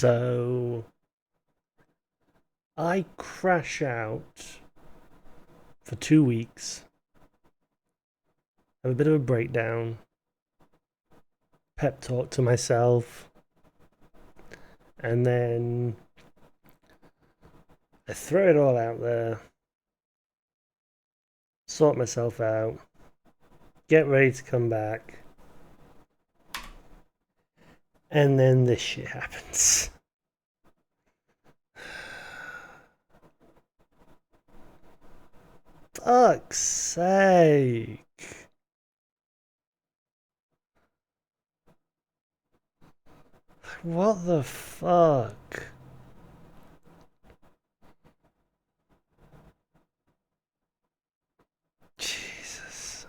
So I crash out for 2 weeks, have a bit of a breakdown, pep talk to myself, and then I throw it all out there, sort myself out, get ready to come back, and then this shit happens. Fuck's sake. What the fuck? Jesus.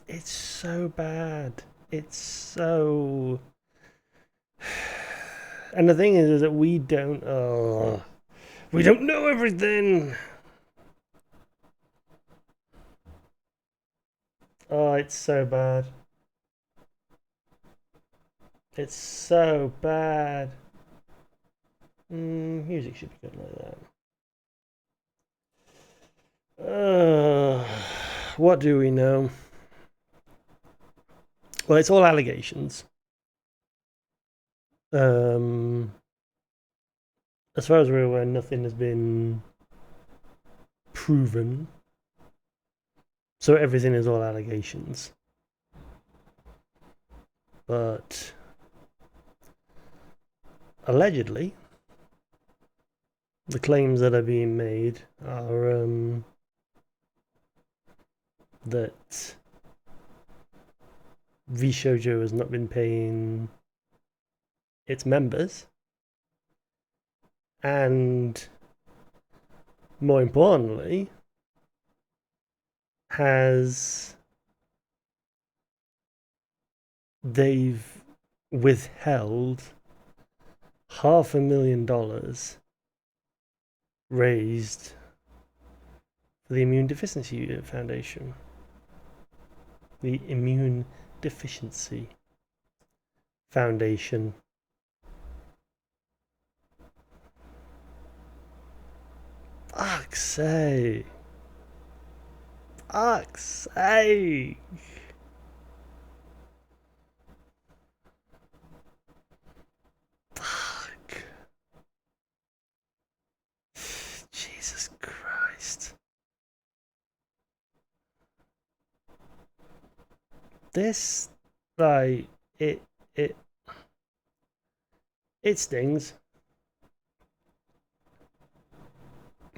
It's so bad. It's so... And the thing is that we don't... we don't know everything! Oh, it's so bad. It's so bad. Music should be good like that. What do we know? Well, it's all allegations. As far as we're aware, nothing has been proven. So everything is all allegations. But allegedly, the claims that are being made are that VShojo has not been paying its members, and more importantly, they've withheld $500,000 raised for the Immune Deficiency Foundation. The Immune Deficiency Foundation. Fuck's sake. Fuck's sake. Fuck. Jesus Christ. This, like, it stings.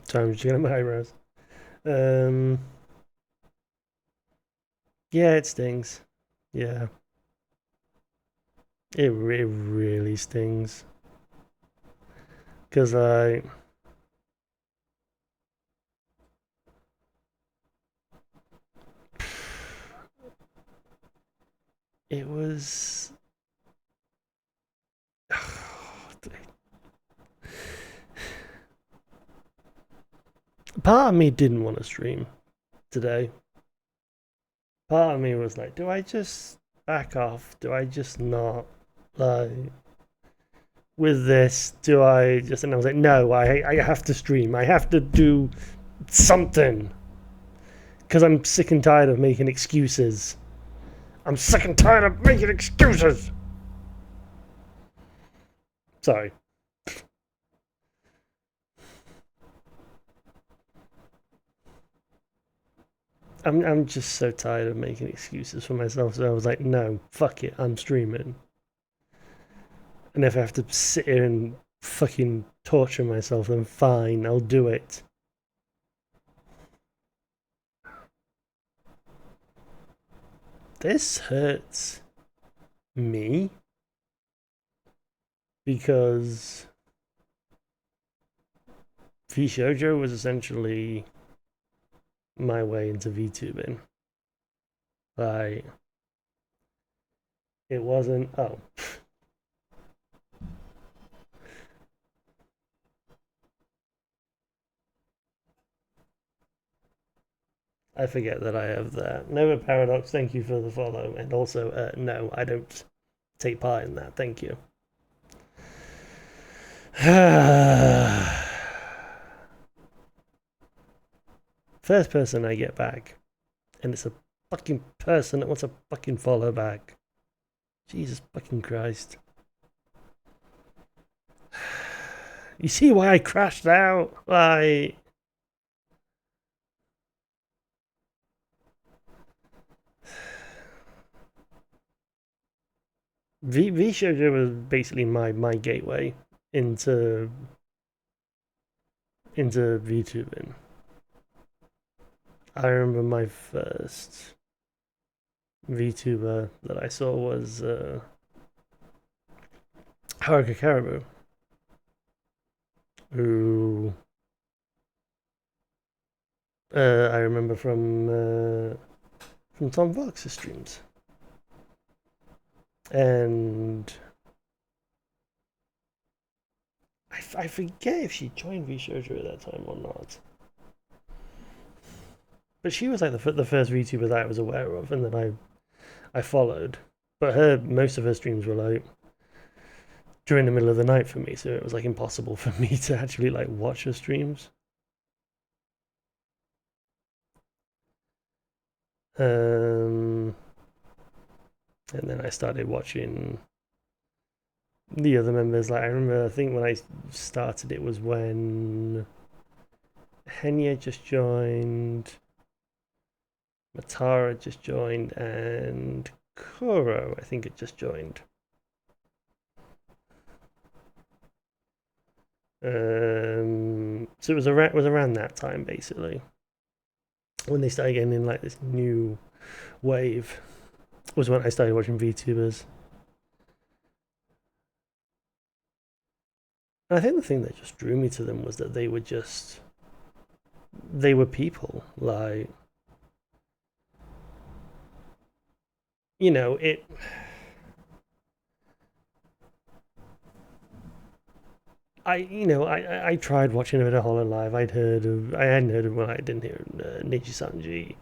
Sorry, I'm just getting my eyebrows. Yeah, it stings. Yeah. It really stings. Because it was... Part of me didn't want to stream today. Part of me was like, do I just back off? Do I just not? Like, with this, do I just... And I was like, no, I have to stream. I have to do something. Because I'm sick and tired of making excuses. I'm sick and tired of making excuses. Sorry. I'm just so tired of making excuses for myself. So I was like, no, fuck it, I'm streaming. And if I have to sit here and fucking torture myself, then fine, I'll do it. This hurts me because VShojo was essentially my way into VTubing. Like, it wasn't... Oh. I forget that I have that. Nova Paradox, thank you for the follow. And also, no, I don't take part in that. Thank you. First person I get back, and it's a fucking person that wants to fucking follow back. Jesus fucking Christ. You see why I crashed out? Like, VShojo was basically my gateway into VTubing. I remember my first VTuber that I saw was Haruka Caribou, who I remember from Tom Vox's streams, and I forget if she joined VShojo at that time or not. But she was like the first VTuber that I was aware of, and that I followed. But most of her streams were like during the middle of the night for me, so it was like impossible for me to actually like watch her streams. And then I started watching the other members. Like I remember, I think when I started, it was when Henya just joined, Matara just joined, and Kuro, I think, it just joined. So it was around that time basically when they started getting in like this new wave. Was when I started watching VTubers. And I think the thing that just drew me to them was that they were people. Like, you know, I tried watching a bit of Hololive. I hadn't heard of, well, I didn't hear Neji Sanji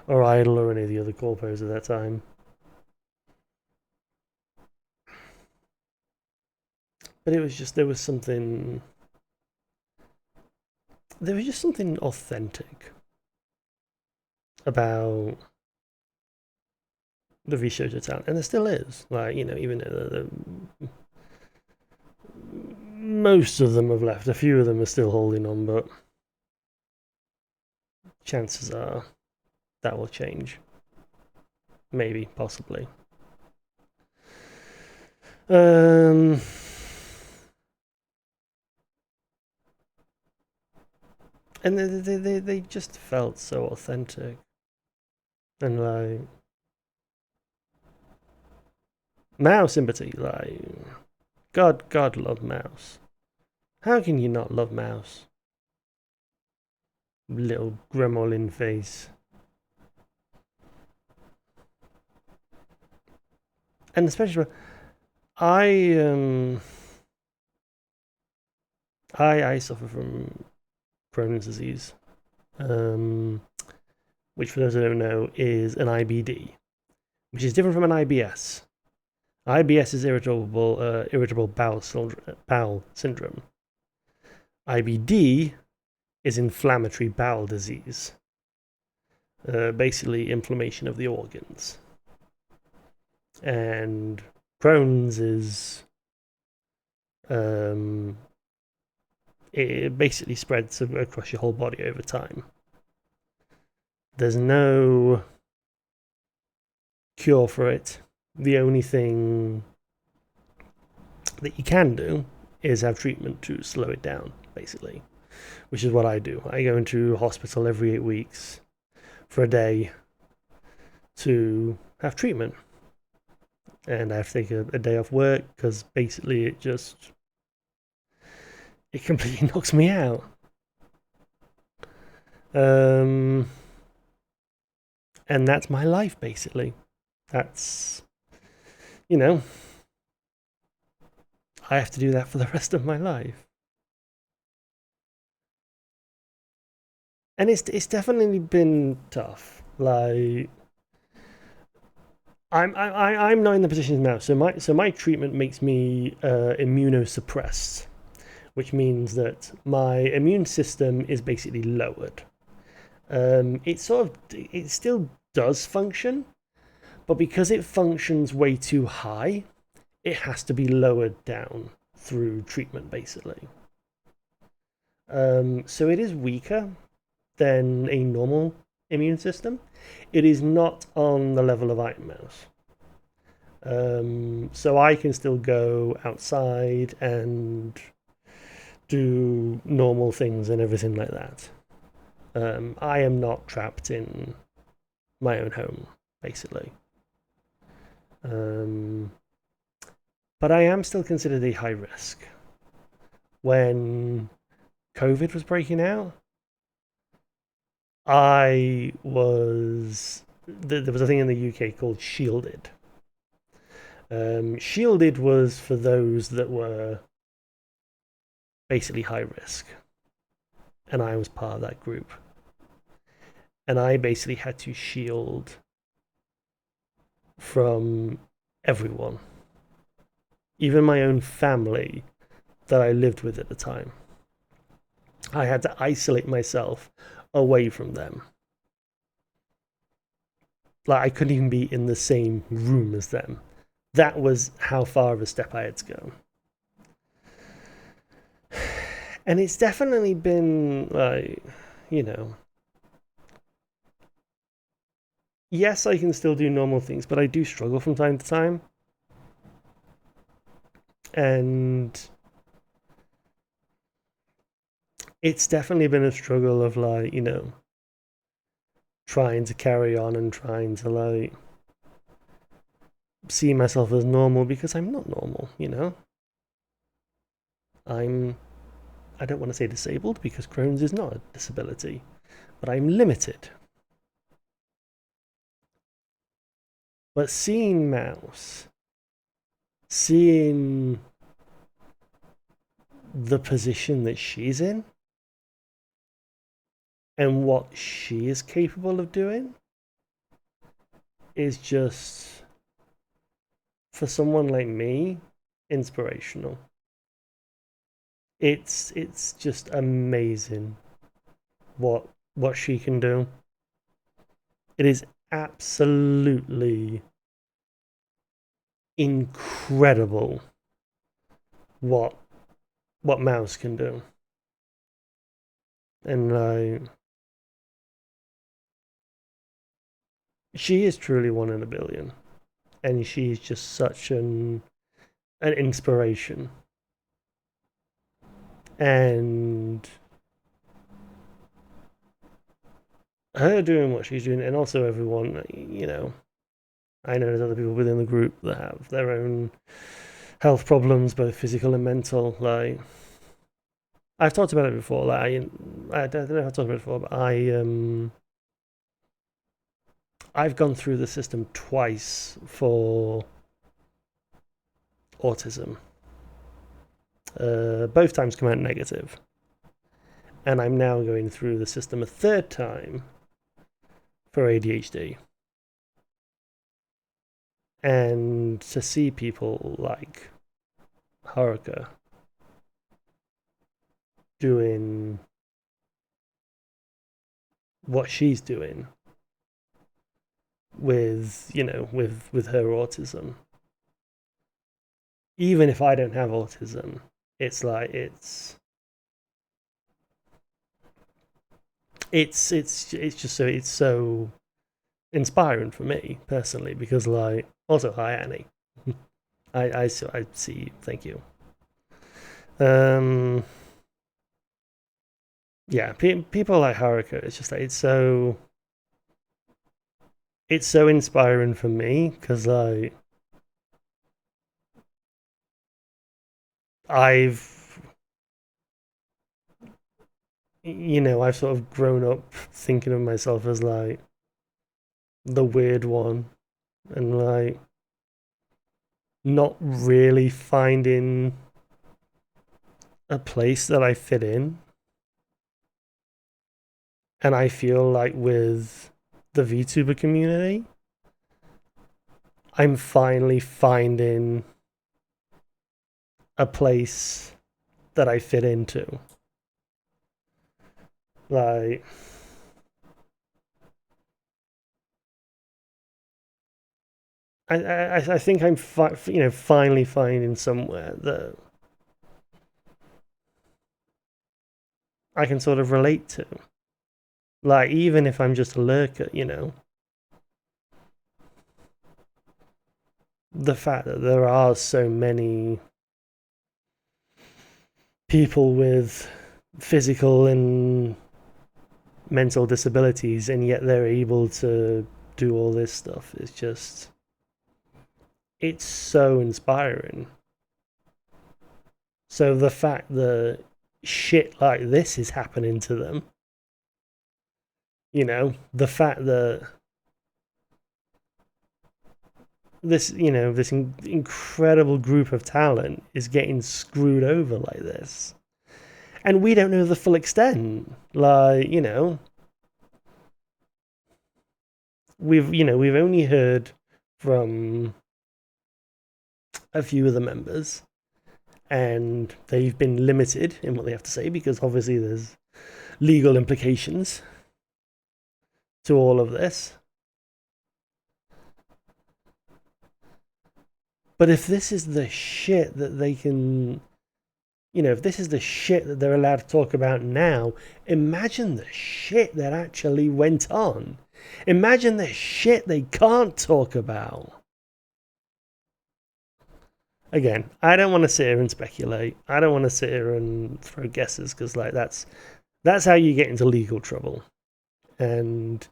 or Idol or any of the other corpos at that time. But it was just there was just something authentic about the VShojo talent, and there still is. Like, you know, even most of them have left. A few of them are still holding on, but chances are that will change. Maybe, possibly. And they just felt so authentic, and like Mouse in particular, like God love Mouse. How can you not love Mouse? Little gremlin face. And especially I suffer from Crohn's disease, which for those who don't know is an IBD, which is different from an IBS. IBS is irritable bowel syndrome. IBD is inflammatory bowel disease, basically inflammation of the organs. And Crohn's is it basically spreads across your whole body over time. There's no cure for it. The only thing that you can do is have treatment to slow it down, basically, which is what I do. I go into hospital every 8 weeks for a day to have treatment, and I have to take a day off work because basically it completely knocks me out. And that's my life, basically. That's, you know, I have to do that for the rest of my life. And it's definitely been tough. Like, I'm not in the position now. So my treatment makes me immunosuppressed, which means that my immune system is basically lowered. It still does function, but because it functions way too high, it has to be lowered down through treatment, basically. So it is weaker than a normal immune system. It is not on the level of Iron Mouse. So I can still go outside and do normal things and everything like that. I am not trapped in my own home, basically. Um, but I am still considered a high risk. When COVID was breaking out, there was a thing in the UK called Shielded. Shielded was for those that were basically high risk, and I was part of that group. And I basically had to shield from everyone, even my own family that I lived with at the time. I had to isolate myself away from them. Like, I couldn't even be in the same room as them. That was how far of a step I had to go. And it's definitely been like, you know, yes, I can still do normal things, but I do struggle from time to time. And it's definitely been a struggle of like, trying to carry on and trying to like see myself as normal because I'm not normal. I'm I don't want to say disabled because Crohn's is not a disability, but I'm limited. But seeing Mouse, seeing the position that she's in and what she is capable of doing is just, for someone like me, inspirational. It's just amazing what she can do. It is absolutely incredible what Mouse can do. And she is truly one in a billion. And she's just such an inspiration. And her doing what she's doing, and also everyone, I know there's other people within the group that have their own health problems, both physical and mental. Like, I've talked about it before. Like, I don't know if I've talked about it before, but I've gone through the system twice for autism. Both times come out negative, and I'm now going through the system a third time for ADHD. And to see people like Haruka doing what she's doing with with her autism, even if I don't have autism, it's like it's so inspiring for me personally because, like, also, hi Annie. I see you. Thank you. um yeah, people like Haruka, it's just like it's so inspiring for me because I've I've sort of grown up thinking of myself as like the weird one, and like not really finding a place that I fit in. And I feel like with the VTuber community, I'm finally finding a place that I fit into. Like, I think I'm finally finding somewhere that I can sort of relate to. Like, even if I'm just a lurker, the fact that there are so many people with physical and mental disabilities, and yet they're able to do all this stuff is just, it's so inspiring. So the fact that shit like this is happening to them, the fact that this incredible group of talent is getting screwed over like this, and we don't know the full extent. Like, we've only heard from a few of the members, and they've been limited in what they have to say because obviously there's legal implications to all of this. But if this is the shit that they can, if this is the shit that they're allowed to talk about now, imagine the shit that actually went on. Imagine the shit they can't talk about. Again, I don't want to sit here and speculate. I don't want to sit here and throw guesses because, like, that's how you get into legal trouble, and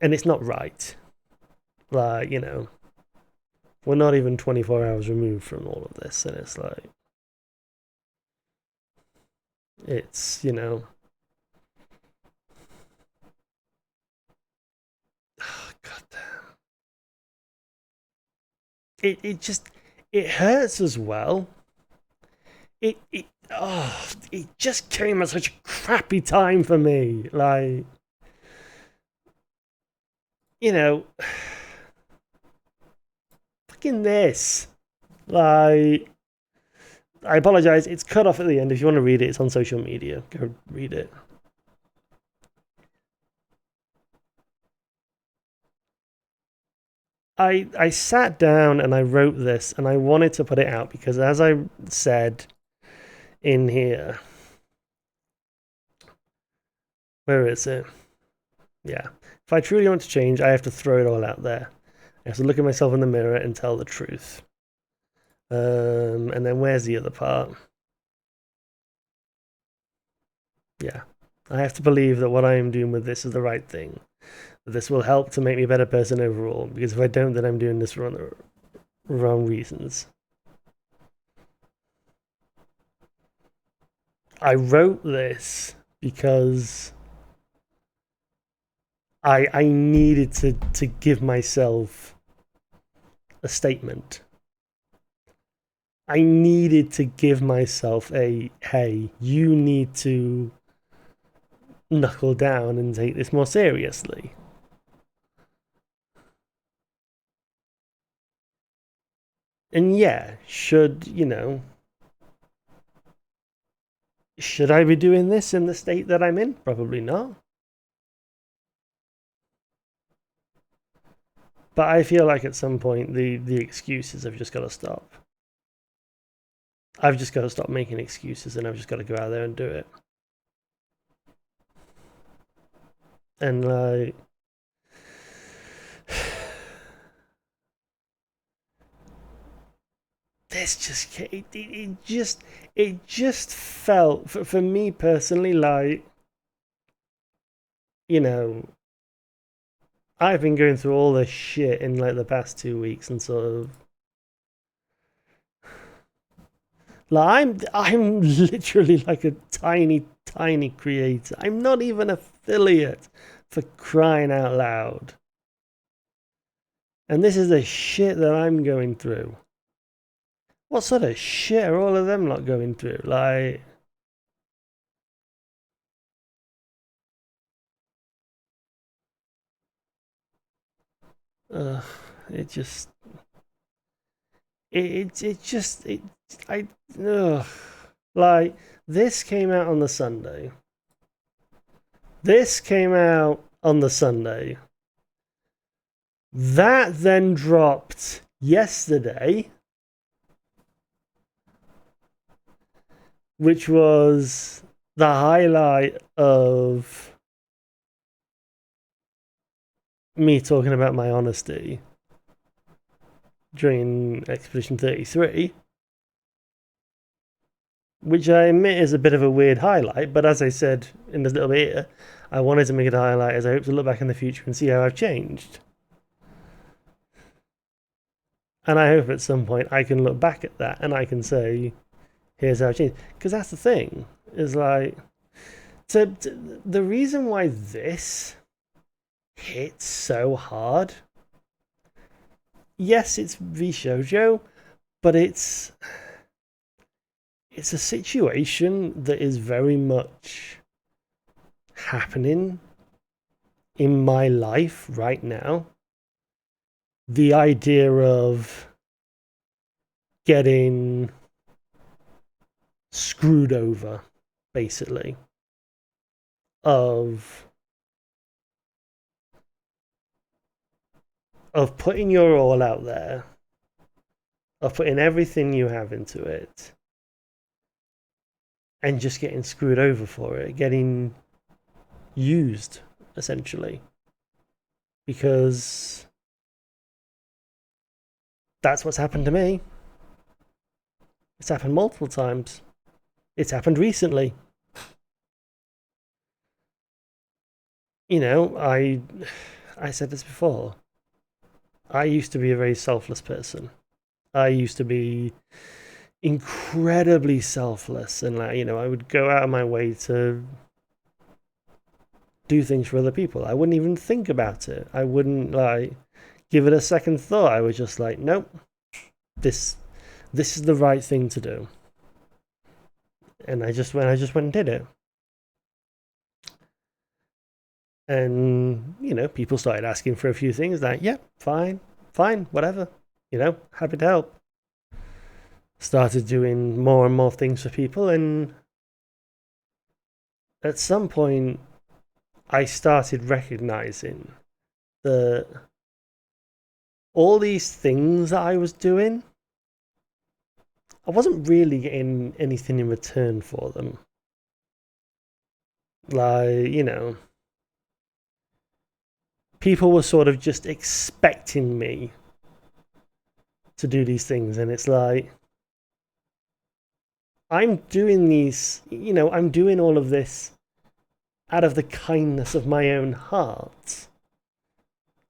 it's not right. Like, we're not even 24 hours removed from all of this, and it's like, it's oh, god damn, it just, it hurts as well. It just came at such a crappy time for me. Like, fucking this. Like, I apologize. It's cut off at the end. If you want to read it, it's on social media. Go read it. I sat down and I wrote this, and I wanted to put it out because, as I said in here, where is it? Yeah. If I truly want to change, I have to throw it all out there. I have to look at myself in the mirror and tell the truth. And then where's the other part? Yeah. I have to believe that what I am doing with this is the right thing. That this will help to make me a better person overall. Because if I don't, then I'm doing this for the wrong reasons. I wrote this because I needed to give myself a statement. I needed to give myself a, hey, you need to knuckle down and take this more seriously. And yeah, should I be doing this in the state that I'm in? Probably not. But I feel like at some point the excuses have just got to stop. I've just got to stop making excuses, and I've just got to go out there and do it. And like, this just it just felt for me personally like, you know I've been going through all this shit in like the past 2 weeks, and sort of like, I'm literally like a tiny creator. I'm not even affiliate, for crying out loud. And this is the shit that I'm going through. What sort of shit are all of them not going through? Like, uh, it just, it just, it, I, ugh. Like, this came out on the Sunday. This came out on the Sunday. That then dropped yesterday, which was the highlight of me talking about my honesty during Expedition 33, which I admit is a bit of a weird highlight, but as I said in this little bit here, I wanted to make it a highlight as I hope to look back in the future and see how I've changed. And I hope at some point I can look back at that and I can say, here's how I changed. Because that's the thing, is like, the reason why this hits so hard, yes, it's VShojo, but it's a situation that is very much happening in my life right now. The idea of getting screwed over, basically, of putting your all out there, of putting everything you have into it, and just getting screwed over for it, getting used, essentially. Because that's what's happened to me. It's happened multiple times. It's happened recently. You know, I said this before. I used to be a very selfless person. I used to be incredibly selfless, and like, you know, I would go out of my way to do things for other people. I wouldn't even think about it. I wouldn't like give it a second thought. I was just like, nope, this is the right thing to do. And I just went and did it. And, you know, people started asking for a few things like, yeah, fine, whatever. You know, happy to help. Started doing more and more things for people, and at some point I started recognizing that all these things that I was doing, I wasn't really getting anything in return for them. Like, you know, people were sort of just expecting me to do these things, and it's like, I'm doing these, you know, I'm doing all of this out of the kindness of my own heart.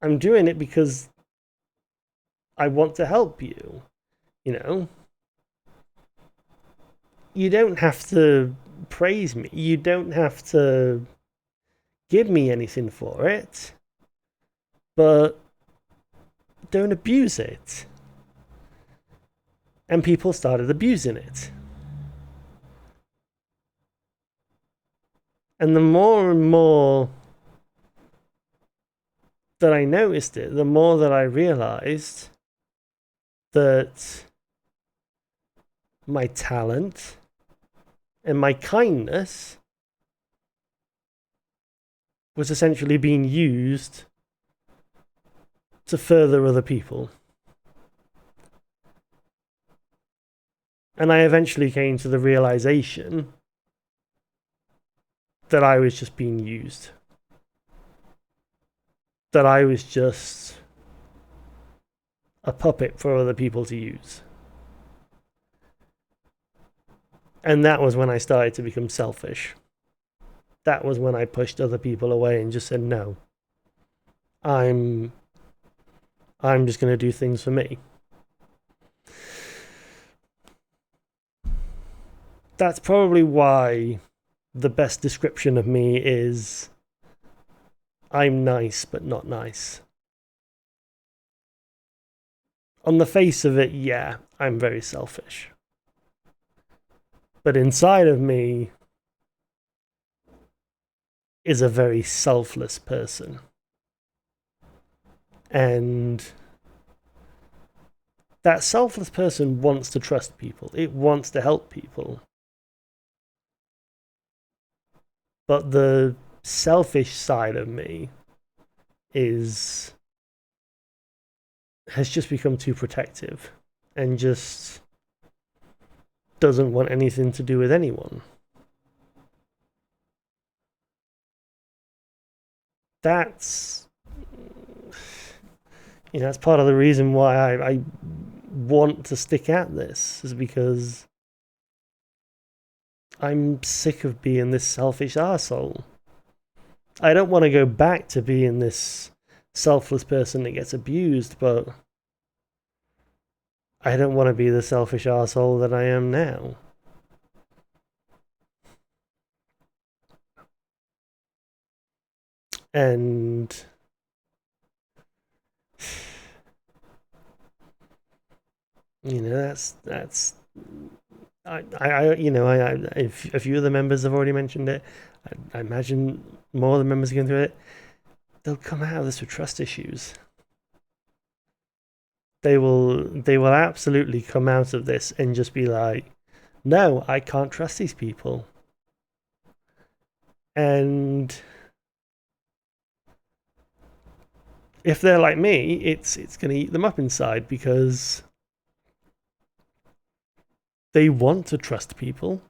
I'm doing it because I want to help you, you know. You don't have to praise me. You don't have to give me anything for it. But don't abuse it. And people started abusing it. And the more and more that I noticed it, the more that I realized that my talent and my kindness was essentially being used to further other people. And I eventually came to the realization that I was just being used. That I was just a puppet for other people to use. And that was when I started to become selfish. That was when I pushed other people away and just said, no, I'm just going to do things for me. That's probably why the best description of me is I'm nice but not nice. On the face of it, yeah, I'm very selfish. But inside of me is a very selfless person. And that selfless person wants to trust people. It wants to help people. But the selfish side of me is has just become too protective and just doesn't want anything to do with anyone. That's that's part of the reason why I want to stick at this, is because I'm sick of being this selfish arsehole. I don't want to go back to being this selfless person that gets abused, but I don't want to be the selfish arsehole that I am now. And that's if a few of the members have already mentioned it, I imagine more of the members are going through it. They'll come out of this with trust issues. They will absolutely come out of this and just be like, no, I can't trust these people. And if they're like me, it's going to eat them up inside, because they want to trust people.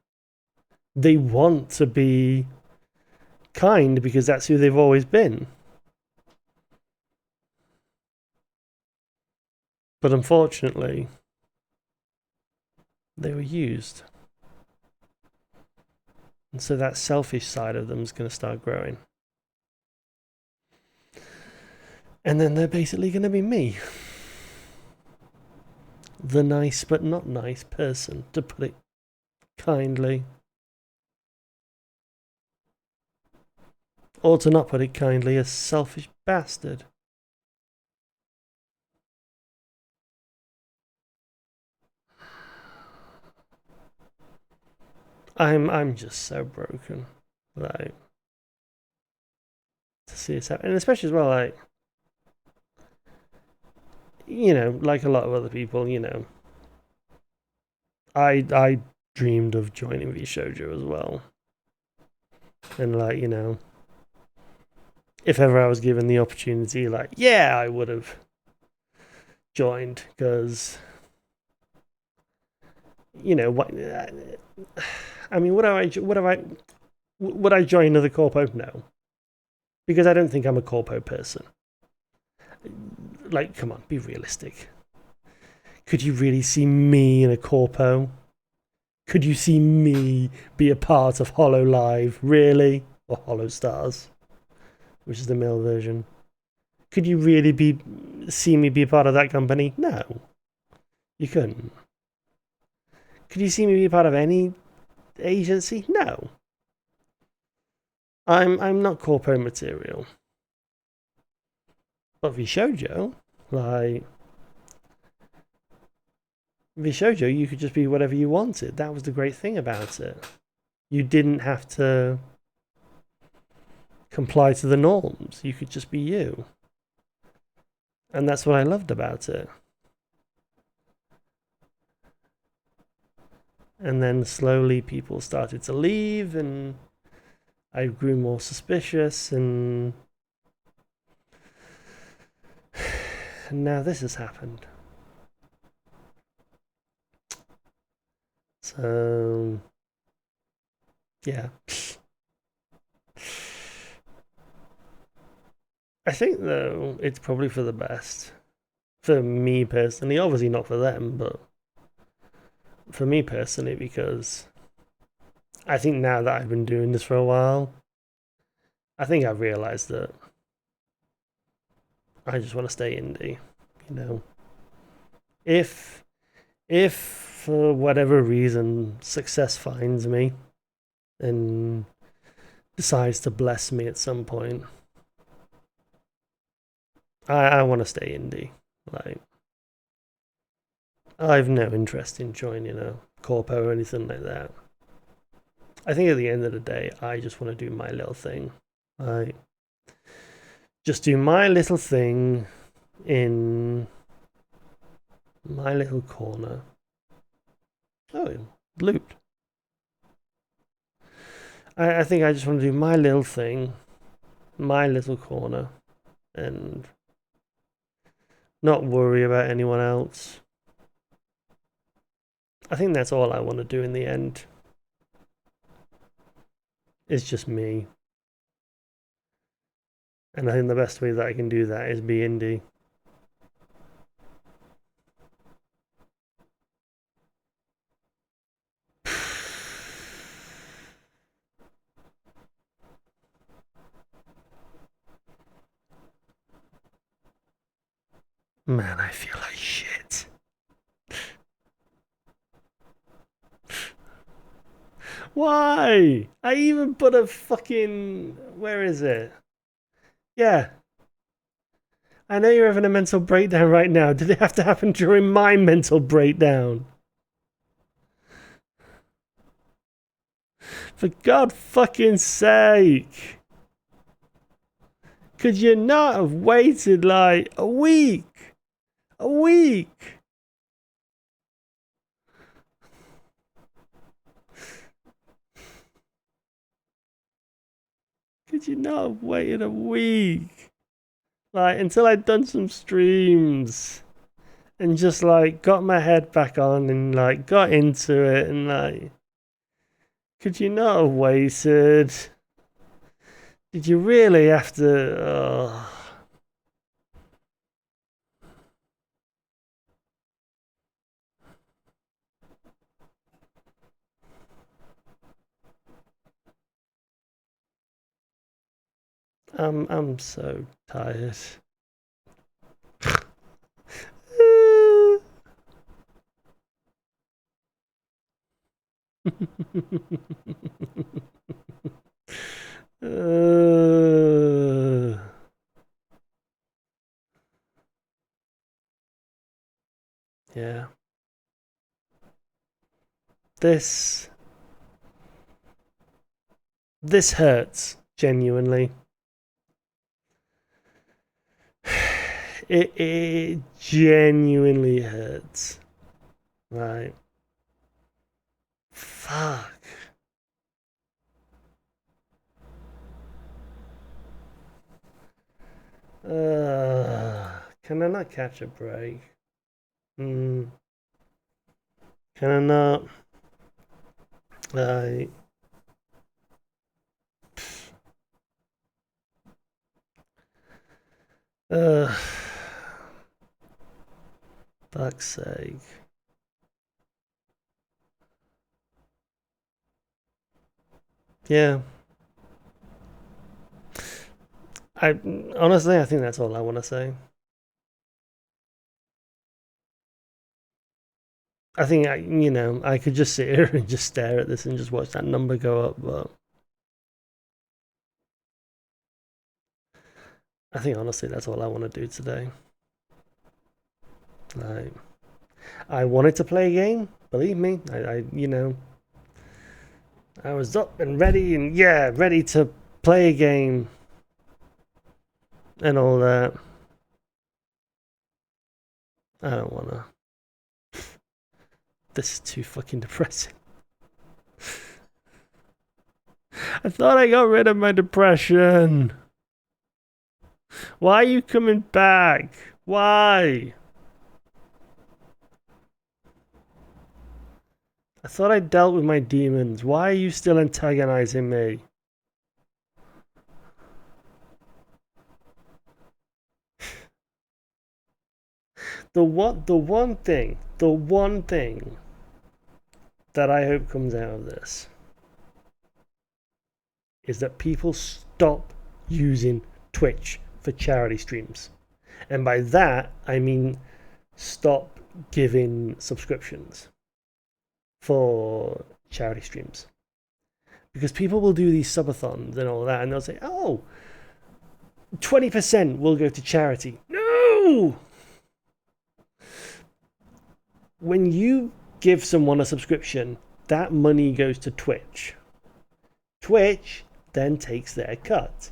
They want to be kind because that's who they've always been. But unfortunately, they were used. And so that selfish side of them is going to start growing. And then they're basically going to be me. The nice but not nice person, to put it kindly. Or to not put it kindly, a selfish bastard. I'm just so broken. Like, to see this happen. And especially as well, like, like a lot of other people, I dreamed of joining VShojo as well. And like, if ever I was given the opportunity, like, yeah, I would have joined, because what I mean, would I join another corpo? No, because I don't think I'm a corpo person. Like, come on, be realistic. Could you really see me in a corpo? Could you see me be a part of Hollow Live, really? Or Hollow Stars, which is the male version. Could you really see me be a part of that company? No, you couldn't. Could you see me be a part of any agency? No. I'm not corpo material. But VShojo, like, VShojo, you could just be whatever you wanted. That was the great thing about it. You didn't have to comply to the norms. You could just be you. And that's what I loved about it. And then slowly people started to leave, and I grew more suspicious, and now this has happened. So, yeah. I think, though, it's probably for the best. For me personally, obviously not for them, but for me personally, because I think now that I've been doing this for a while, I think I've realised that I just want to stay indie. If for whatever reason success finds me and decides to bless me at some point, I want to stay indie. Like, I've no interest in joining a corpo or anything like that. I think at the end of the day, I just want to do my little thing. I just do my little thing in my little corner. Oh, loot. I think I just want to do my little thing, my little corner, and not worry about anyone else. I think that's all I want to do in the end. It's just me. And I think the best way that I can do that is be indie. Man, I feel like shit. Why? I even put a fucking... Where is it? Yeah. I know you're having a mental breakdown right now. Did it have to happen during my mental breakdown? For God fucking sake. Could you not have waited like a week? A week? Could you not have waited a week? Like, until I'd done some streams and just like got my head back on and like got into it and like, could you not have waited? Did you really have to? Oh. I'm so tired. Yeah. This hurts genuinely. It genuinely hurts. Right. Fuck. Can I not catch a break? Can I not? Like, fuck's sake. Yeah. I honestly, I think that's all I want to say. I think I could just sit here and just stare at this and just watch that number go up, but I think honestly that's all I want to do today. Like, I wanted to play a game, believe me. I was up and ready and ready to play a game and all that. I don't wanna. This is too fucking depressing. I thought I got rid of my depression. Why are you coming back? Why? I thought I dealt with my demons. Why are you still antagonizing me? The one thing that I hope comes out of this is that people stop using Twitch for charity streams. And by that, I mean stop giving subscriptions for charity streams. Because people will do these subathons and all that, and they'll say, oh, 20% will go to charity. No! When you give someone a subscription, that money goes to Twitch. Twitch then takes their cut.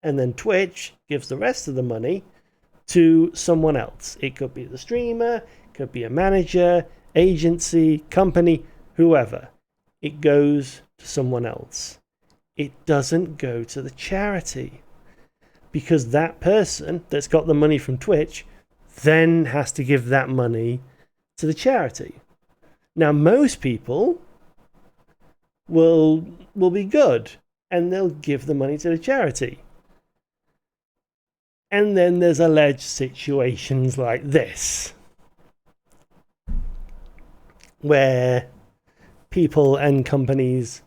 And then Twitch gives the rest of the money to someone else. It could be the streamer, it could be a manager, agency, company, whoever. It goes to someone else. it doesn't go to the charity, because that person that's got the money from Twitch then has to give that money to the charity. Now, most people will be good and they'll give the money to the charity. And then there's alleged situations like this, where people and companies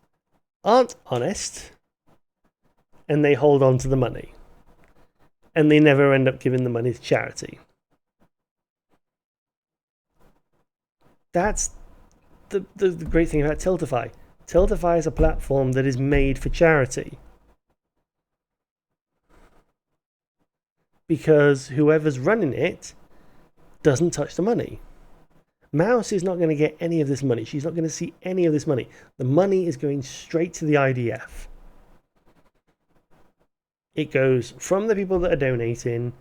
aren't honest and they hold on to the money and they never end up giving the money to charity. That's the great thing about Tiltify. Tiltify is a platform that is made for charity, because whoever's running it doesn't touch the money. Mouse is not going to get any of this money. She's not going to see any of this money. The money is going straight to the IDF. It goes from the people that are donating.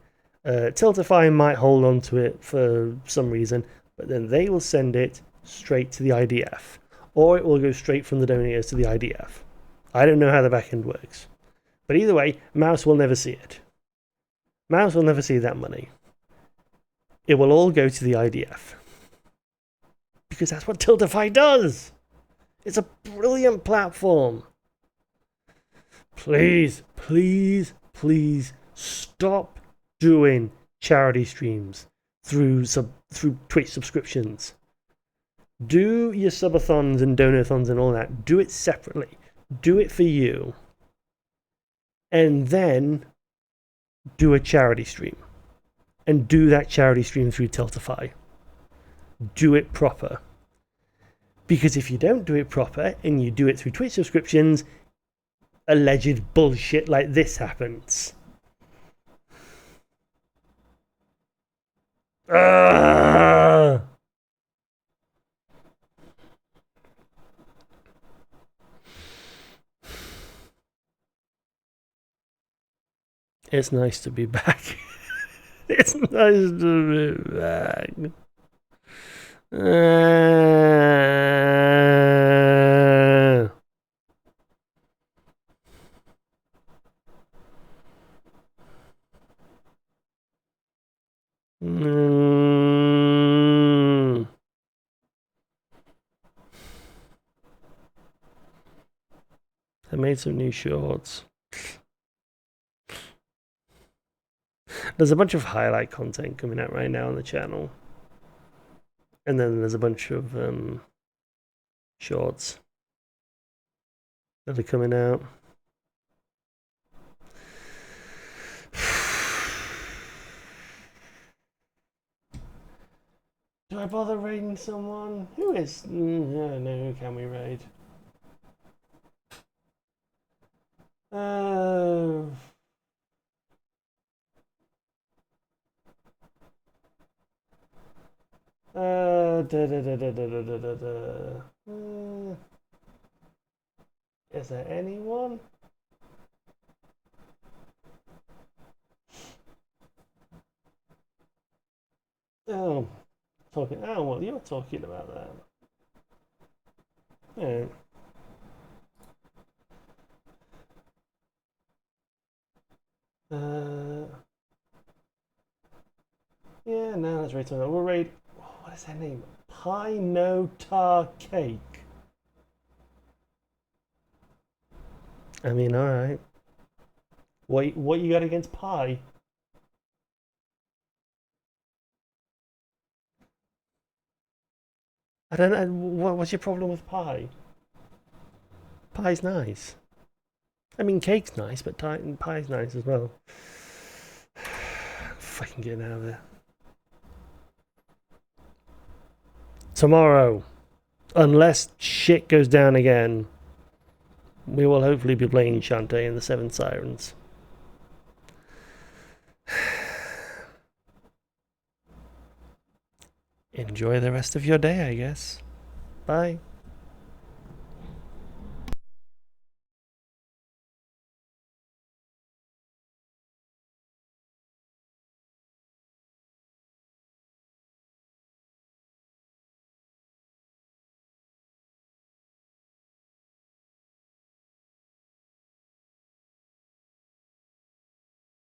Tiltify might hold on to it for some reason, but then they will send it straight to the IDF. Or it will go straight from the donators to the IDF. I don't know how the back end works. But either way, Mouse will never see it. Mouse will never see that money. It will all go to the IDF. Because that's what Tiltify does. It's a brilliant platform. Please, please, please stop doing charity streams through Twitch subscriptions. Do your subathons and donathons and all that. Do it separately. Do it for you. And then do a charity stream. And do that charity stream through Tiltify. Do it proper. Because if you don't do it proper and you do it through Twitch subscriptions, alleged bullshit like this happens. It's nice to be back. It's nice to be back. I made some new shorts. There's a bunch of highlight content coming out right now on the channel. And then there's a bunch of shorts that are coming out. Do I bother raiding someone? Who is? I don't know. Who can we raid? Is there anyone? Oh, talking. Oh, well, you're talking about that. Yeah. Yeah, no, let's raid someone. We'll raid. What is their name? Pie No Tar Cake. I mean, all right. What you got against pie? I don't know. What's your problem with pie? Pie's nice. I mean, cake's nice, but pie's nice as well. Fucking getting out of there. Tomorrow, unless shit goes down again, we will hopefully be playing Shantae and the Seven Sirens. Enjoy the rest of your day, I guess. Bye.